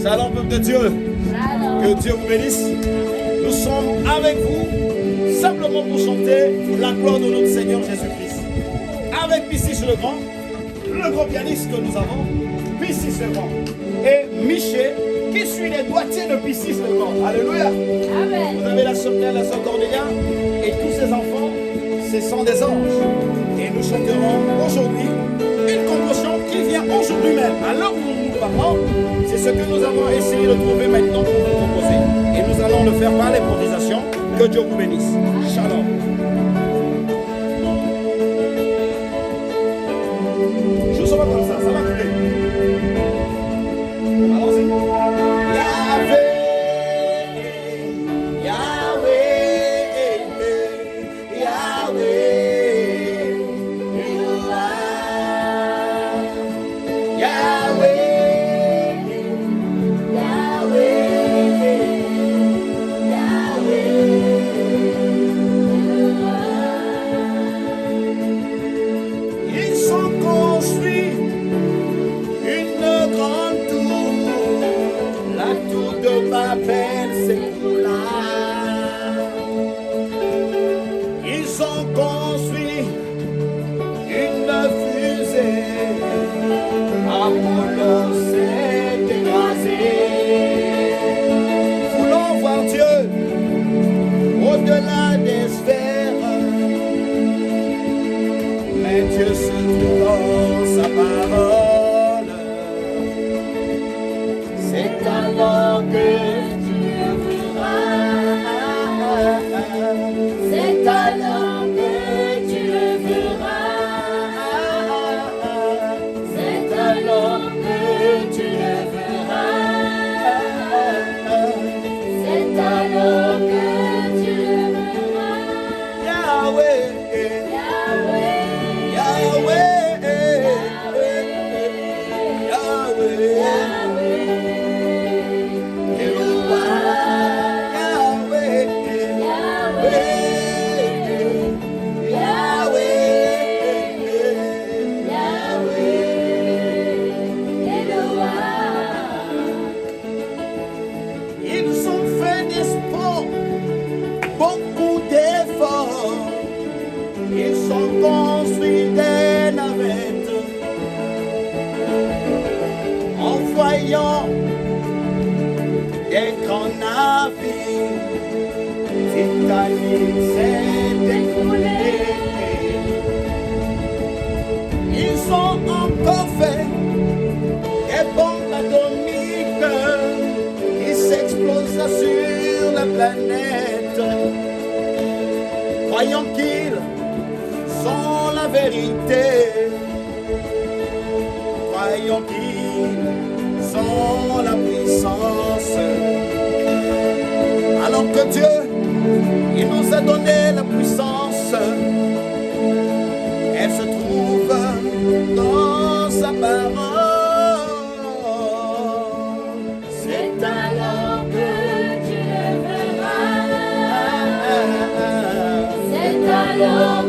Shalom, peuple de Dieu. Shalom. Que Dieu vous bénisse. Nous sommes avec vous simplement pour chanter la gloire de notre Seigneur Jésus-Christ. Avec Piscis le grand pianiste que nous avons, Piscis le grand. Et Michel, qui suit les doigtiers de Piscis le grand. Alléluia. Amen. Vous avez la sœur Claire, la sœur Cornélia, et tous ces enfants, ce sont des anges. Et nous chanterons aujourd'hui une composition qui vient aujourd'hui même. Alors nous parlons, c'est ce que nous avons essayé de trouver maintenant pour vous composer. Et nous allons le faire par l'improvisation. Que Dieu vous bénisse. Shalom. Je ne sais pas comme ça va couler. Allons-y. Yahvé, Yahvé, Yahvé, Yahvé, ils ont construit une grande tour, la tour de Babel s'écroula. Ils ont construit une fusée, Apollo s'est écrasé. Voulons voir Dieu au-delà des sphères, mais Dieu se trouve dans sa parole. C'est alors que tu verras. C'est alors que tu le verras. C'est alors que tu le verras. C'est alors que tu le verras. Yahweh, Yahweh, Yahweh, Yahweh, Yahweh, Eloah, Yahweh, Yahweh, Ils ont fait des sports, beaucoup d'efforts. Ils ont construit des navettes en voyant des grands navires. Titanic s'est écroulé. Ils ont encore fait des bombes atomiques qui s'explosent sur la planète, croyant qu'ils sont la vérité, croyant qu'ils sont la puissance, alors que Dieu, il nous a donné la puissance. Elle se trouve dans sa parole. c'est alors que tu le verras. C'est alors